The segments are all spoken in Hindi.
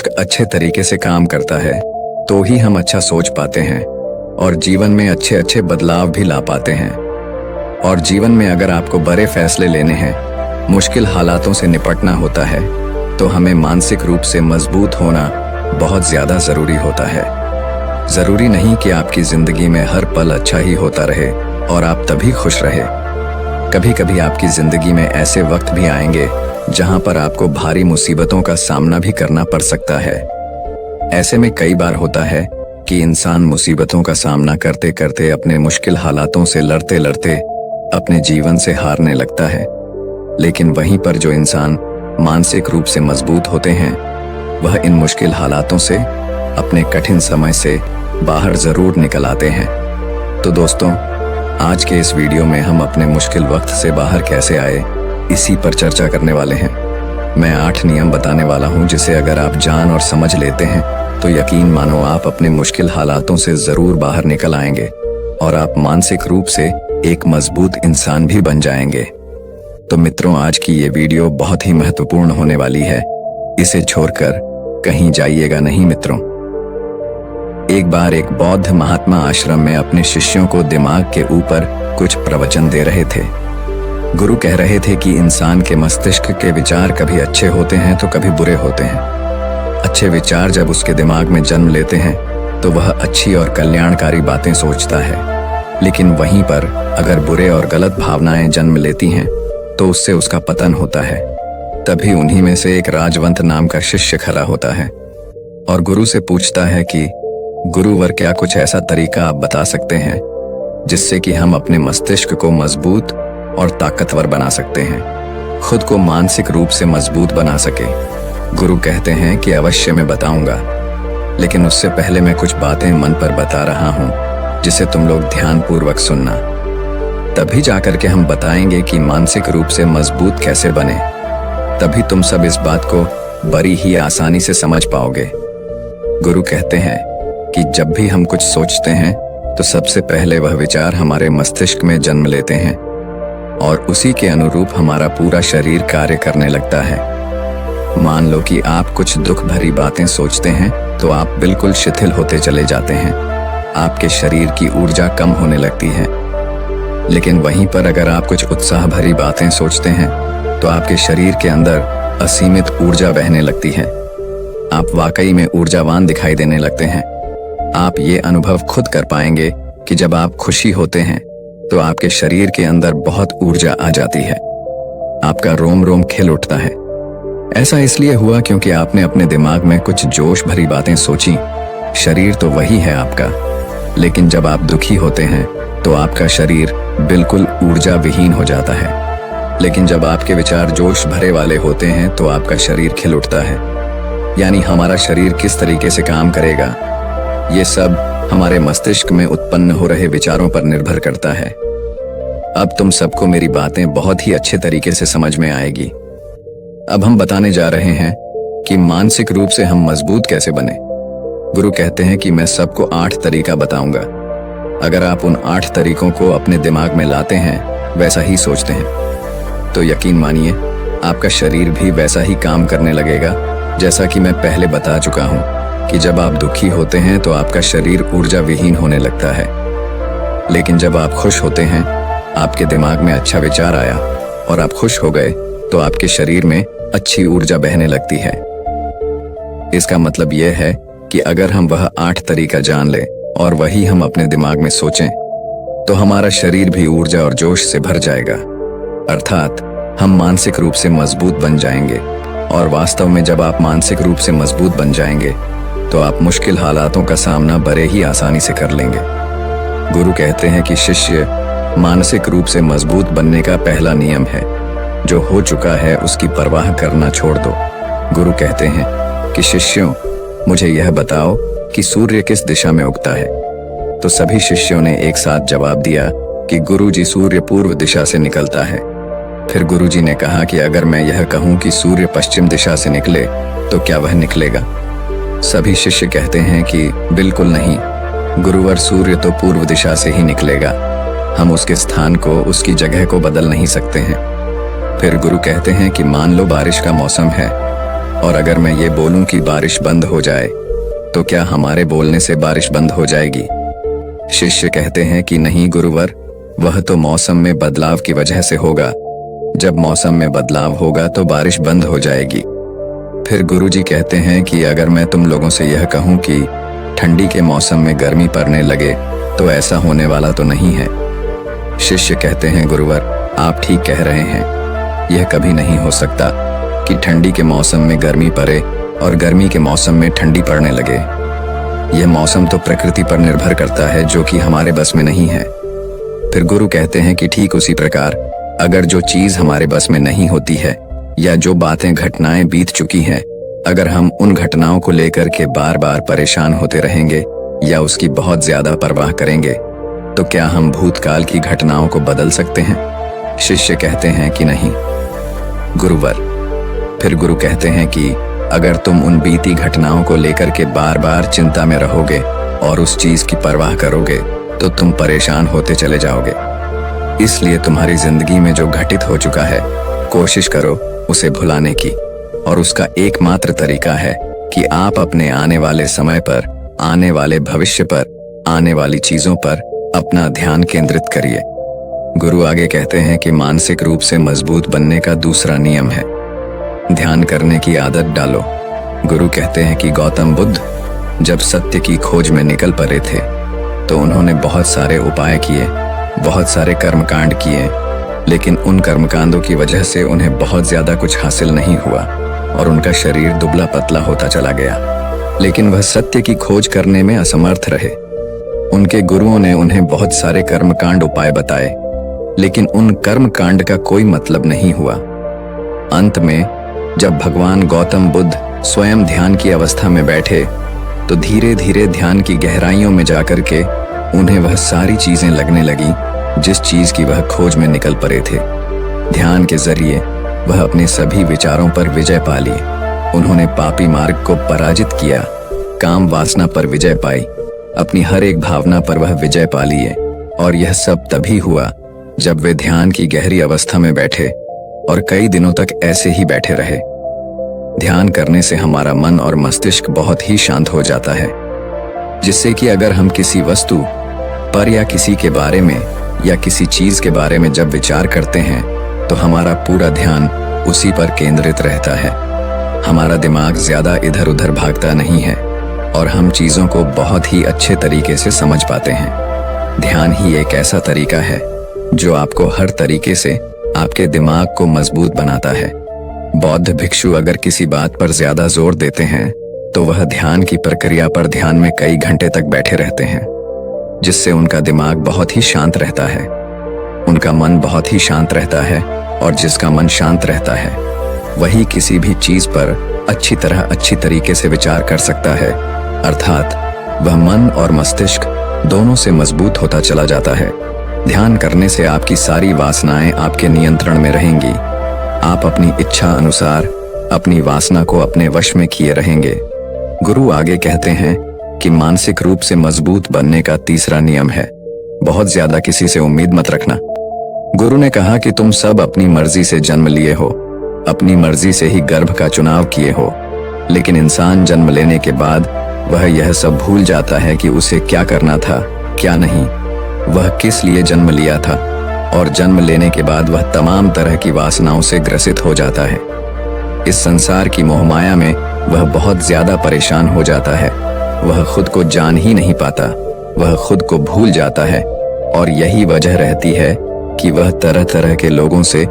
मस्तिष्क अच्छे तरीके से काम करता है तो ही हम अच्छा सोच पाते हैं और जीवन में अच्छे अच्छे बदलाव भी ला पाते हैं। और जीवन में अगर आपको बड़े फैसले लेने हैं, मुश्किल हालातों से निपटना होता है, तो हमें मानसिक रूप से मजबूत होना बहुत ज्यादा जरूरी होता है। जरूरी नहीं कि आपकी जिंदगी में हर पल अच्छा ही होता रहे और आप तभी खुश रहे। कभी कभी आपकी जिंदगी में ऐसे वक्त भी आएंगे जहां पर आपको भारी मुसीबतों का सामना भी करना पड़ सकता है। ऐसे में कई बार होता है कि इंसान मुसीबतों का सामना करते करते, अपने मुश्किल हालातों से लड़ते लड़ते अपने जीवन से हारने लगता है। लेकिन वहीं पर जो इंसान मानसिक रूप से मजबूत होते हैं, वह इन मुश्किल हालातों से, अपने कठिन समय से बाहर जरूर निकल आते हैं। तो दोस्तों, आज के इस वीडियो में हम अपने मुश्किल वक्त से बाहर कैसे आए, इसी पर चर्चा करने वाले हैं। मैं 8 नियम बताने वाला हूं, जिसे अगर आप जान और समझ लेते हैं तो यकीन मानो आप अपने मुश्किल हालातों से जरूर बाहर निकल आएंगे और आप मानसिक रूप से एक मजबूत इंसान भी बन जाएंगे। तो मित्रों, आज की ये वीडियो बहुत ही महत्वपूर्ण होने वाली है। इसे छोड़कर कहीं जाइएगा नहीं मित्रों। एक बार एक बौद्ध महात्मा आश्रम में अपने शिष्यों को दिमाग के ऊपर कुछ प्रवचन दे रहे थे। गुरु कह रहे थे कि इंसान के मस्तिष्क के विचार कभी अच्छे होते हैं तो कभी बुरे होते हैं। अच्छे विचार जब उसके दिमाग में जन्म लेते हैं तो वह अच्छी और कल्याणकारी बातें सोचता है, लेकिन वहीं पर अगर बुरे और गलत भावनाएं जन्म लेती हैं तो उससे उसका पतन होता है। तभी उन्हीं में से एक राजवंत नाम का शिष्य खड़ा होता है और गुरु से पूछता है कि गुरुवर, क्या कुछ ऐसा तरीका आप बता सकते हैं जिससे कि हम अपने मस्तिष्क को मजबूत और ताकतवर बना सकते हैं, खुद को मानसिक रूप से मजबूत बना सके। गुरु कहते हैं कि अवश्य मैं बताऊंगा, लेकिन उससे पहले मैं कुछ बातें मन पर बता रहा हूं जिसे तुम लोग ध्यानपूर्वक सुनना। तभी जाकर के हम बताएंगे कि मानसिक रूप से मजबूत कैसे बने। तभी तुम सब इस बात को बड़ी ही आसानी से समझ पाओगे। गुरु कहते हैं कि जब भी हम कुछ सोचते हैं तो सबसे पहले वह विचार हमारे मस्तिष्क में जन्म लेते हैं और उसी के अनुरूप हमारा पूरा शरीर कार्य करने लगता है। मान लो कि आप कुछ दुख भरी बातें सोचते हैं तो आप बिल्कुल शिथिल होते चले जाते हैं, आपके शरीर की ऊर्जा कम होने लगती है। लेकिन वहीं पर अगर आप कुछ उत्साह भरी बातें सोचते हैं तो आपके शरीर के अंदर असीमित ऊर्जा बहने लगती है। आप वाकई में ऊर्जावान दिखाई देने लगते हैं। आप ये अनुभव खुद कर पाएंगे कि जब आप खुशी होते हैं तो आपके शरीर के अंदर बहुत ऊर्जा आ जाती है, आपका रोम रोम खिल उठता है। ऐसा इसलिए हुआ क्योंकि आपने अपने दिमाग में कुछ जोश भरी बातें सोची। शरीर तो वही है आपका, लेकिन जब आप दुखी होते हैं तो आपका शरीर बिल्कुल ऊर्जा विहीन हो जाता है। लेकिन जब आपके विचार जोश भरे वाले होते हैं तो आपका शरीर खिल उठता है। यानी हमारा शरीर किस तरीके से काम करेगा, ये सब हमारे मस्तिष्क में उत्पन्न हो रहे विचारों पर निर्भर करता है। अब तुम सबको मेरी बातें बहुत ही अच्छे तरीके से समझ में आएगी। अब हम बताने जा रहे हैं कि मानसिक रूप से हम मजबूत कैसे बने। गुरु कहते हैं कि मैं सबको 8 तरीका बताऊंगा। अगर आप उन 8 तरीकों को अपने दिमाग में लाते हैं, वैसा ही सोचते हैं, तो यकीन मानिए आपका शरीर भी वैसा ही काम करने लगेगा। जैसा कि मैं पहले बता चुका हूं कि जब आप दुखी होते हैं तो आपका शरीर ऊर्जा विहीन होने लगता है, लेकिन जब आप खुश होते हैं, आपके दिमाग में अच्छा विचार आया और आप खुश हो गए तो आपके शरीर में अच्छी ऊर्जा बहने लगती है। इसका मतलब यह है कि अगर हम वह 8 तरीका जान लें और वही हम अपने दिमाग में सोचें तो हमारा शरीर भी ऊर्जा और जोश से भर जाएगा, अर्थात हम मानसिक रूप से मजबूत बन जाएंगे। और वास्तव में जब आप मानसिक रूप से मजबूत बन जाएंगे तो आप मुश्किल हालातों का सामना बड़े ही आसानी से कर लेंगे। गुरु कहते हैं कि शिष्य, मानसिक रूप से मजबूत बनने का पहला नियम है, जो हो चुका है उसकी परवाह करना छोड़ दो। गुरु कहते हैं कि शिष्यों, मुझे यह बताओ कि सूर्य किस दिशा में उगता है। तो सभी शिष्यों ने एक साथ जवाब दिया कि गुरुजी, सूर्य पूर्व दिशा से निकलता है। फिर गुरुजी ने कहा कि अगर मैं यह कहूं कि सूर्य पश्चिम दिशा से निकले तो क्या वह निकलेगा? सभी शिष्य कहते हैं कि बिल्कुल नहीं गुरुवर, सूर्य तो पूर्व दिशा से ही निकलेगा, हम उसके स्थान को, उसकी जगह को बदल नहीं सकते हैं। फिर गुरु कहते हैं कि मान लो बारिश का मौसम है और अगर मैं ये बोलूं कि बारिश बंद हो जाए तो क्या हमारे बोलने से बारिश बंद हो जाएगी? शिष्य कहते हैं कि नहीं गुरुवर, वह तो मौसम में बदलाव की वजह से होगा। जब मौसम में बदलाव होगा तो बारिश बंद हो जाएगी। फिर गुरुजी कहते हैं कि अगर मैं तुम लोगों से यह कहूं कि ठंडी के मौसम में गर्मी पड़ने लगे तो ऐसा होने वाला तो नहीं है। शिष्य कहते हैं गुरुवर, आप ठीक कह रहे हैं, यह कभी नहीं हो सकता कि ठंडी के मौसम में गर्मी पड़े और गर्मी के मौसम में ठंडी पड़ने लगे। यह मौसम तो प्रकृति पर निर्भर करता है, जो कि हमारे बस में नहीं है। फिर गुरु कहते हैं कि ठीक उसी प्रकार अगर जो चीज हमारे बस में नहीं होती है या जो बातें घटनाएं बीत चुकी हैं, अगर हम उन घटनाओं को लेकर के बार बार परेशान होते रहेंगे या उसकी बहुत ज्यादा परवाह करेंगे तो क्या हम भूतकाल की घटनाओं को बदल सकते हैं? शिष्य कहते हैं कि नहीं गुरुवर। फिर गुरु कहते हैं कि अगर तुम उन बीती घटनाओं को लेकर के बार बार चिंता में रहोगे और उस चीज की परवाह करोगे तो तुम परेशान होते चले जाओगे। इसलिए तुम्हारी जिंदगी में जो घटित हो चुका है, कोशिश करो उसे भुलाने की, और उसका एकमात्र तरीका है कि आप अपने आने वाले समय पर, आने वाले भविष्य पर, आने वाली चीजों पर अपना ध्यान केंद्रित करिए। गुरु आगे कहते हैं कि मानसिक रूप से मजबूत बनने का दूसरा नियम है ध्यान करने की आदत डालो। गुरु कहते हैं कि गौतम बुद्ध जब सत्य की खोज में निकल पड़े थे तो उन्होंने बहुत सारे उपाय किए, बहुत सारे कर्मकांड किए, लेकिन उन कर्मकांडों की वजह से उन्हें बहुत ज्यादा कुछ हासिल नहीं हुआ और उनका शरीर दुबला पतला होता चला गया। लेकिन वह सत्य की खोज करने में असमर्थ रहे। उनके गुरुओं ने उन्हें बहुत सारे कर्मकांड उपाय बताए, लेकिन उन कर्मकांड का कोई मतलब नहीं हुआ। अंत में जब भगवान गौतम बुद्ध स्वयं ध्यान की अवस्था में बैठे तो धीरे धीरे ध्यान की गहराइयों में जाकर के उन्हें वह सारी चीजें लगने लगी जिस चीज की वह खोज में निकल पड़े थे। ध्यान के जरिए वह अपने सभी विचारों पर विजय पा लिए। उन्होंने पापी मार्ग को पराजित किया, काम वासना पर विजय पाई, अपनी हर एक भावना पर वह विजय पा लिए। और यह सब तभी हुआ जब वे ध्यान की गहरी अवस्था में बैठे और कई दिनों तक ऐसे ही बैठे रहे। ध्यान करने से हमारा मन और मस्तिष्क बहुत ही शांत हो जाता है, जिससे कि अगर हम किसी वस्तु पर या किसी के बारे में या किसी चीज के बारे में जब विचार करते हैं तो हमारा पूरा ध्यान उसी पर केंद्रित रहता है। हमारा दिमाग ज्यादा इधर उधर भागता नहीं है और हम चीजों को बहुत ही अच्छे तरीके से समझ पाते हैं। ध्यान ही एक ऐसा तरीका है जो आपको हर तरीके से आपके दिमाग को मजबूत बनाता है। बौद्ध भिक्षु अगर किसी बात पर ज्यादा जोर देते हैं तो वह ध्यान की प्रक्रिया पर ध्यान में कई घंटे तक बैठे रहते हैं, जिससे उनका दिमाग बहुत ही शांत रहता है, उनका मन बहुत ही शांत रहता है, और जिसका मन शांत रहता है वही किसी भी चीज पर अच्छी तरह अच्छी तरीके से विचार कर सकता है। अर्थात वह मन और मस्तिष्क दोनों से मजबूत होता चला जाता है। ध्यान करने से आपकी सारी वासनाएं आपके नियंत्रण में रहेंगी। आप अपनी इच्छा अनुसार अपनी वासना को अपने वश में किए रहेंगे। गुरु आगे कहते हैं कि मानसिक रूप से मजबूत बनने का तीसरा नियम है बहुत ज्यादा किसी से उम्मीद मत रखना। गुरु ने कहा कि तुम सब अपनी मर्जी से जन्म लिए हो, अपनी मर्जी से ही गर्भ का चुनाव किए हो, लेकिन इंसान जन्म लेने के बाद वह यह सब भूल जाता है कि उसे क्या करना था, क्या नहीं, वह किस लिए जन्म लिया था, और जन्म लेने के बाद वह तमाम तरह की वासनाओं से ग्रसित हो जाता है। इस संसार की मोहमाया में वह बहुत ज्यादा परेशान हो जाता है। वह खुद को जान ही नहीं पाता, वह खुद को भूल जाता है, और यही वजह रहती है कि वह तरह तरह के लोगों से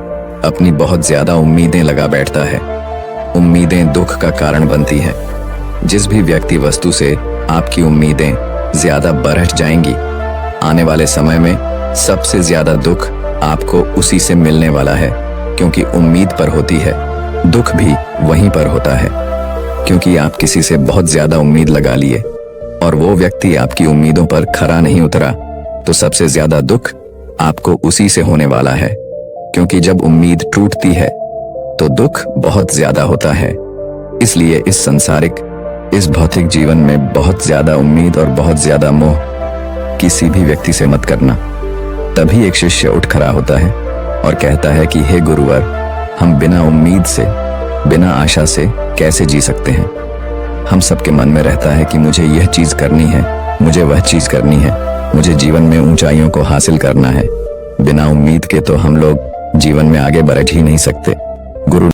अपनी बहुत ज्यादा उम्मीदें लगा बैठता है। उम्मीदें दुख का कारण बनती हैं। जिस भी व्यक्ति वस्तु से आपकी उम्मीदें ज्यादा बढ़ जाएंगी, आने वाले समय में सबसे ज्यादा दुख आपको उसी से मिलने वाला है, क्योंकि उम्मीद पर होती है। दुख भी वहीं पर होता है, क्योंकि आप किसी से बहुत ज्यादा उम्मीद लगा लिए और वो व्यक्ति आपकी उम्मीदों पर खरा नहीं उतरा, तो सबसे ज्यादा दुख आपको उसी से होने वाला है। क्योंकि जब उम्मीद टूटती है तो दुख बहुत ज्यादा होता है। इसलिए इस सांसारिक, इस भौतिक जीवन में बहुत ज्यादा उम्मीद और बहुत ज्यादा मोह किसी भी व्यक्ति से मत करना। तभी एक शिष्य उठ खड़ा होता है और कहता है कि हे गुरुवर, हम बिना उम्मीद से बिना आशा से कैसे जी सकते हैं। हम सबके मन में रहता है कि मुझे यह चीज करनी है, मुझे वह चीज करनी है, मुझे जीवन में ऊंचाइयों को हासिल करना है। बिना उम्मीद के तो हम लोग जीवन में आगे बढ़ ही नहीं सकते। गुरु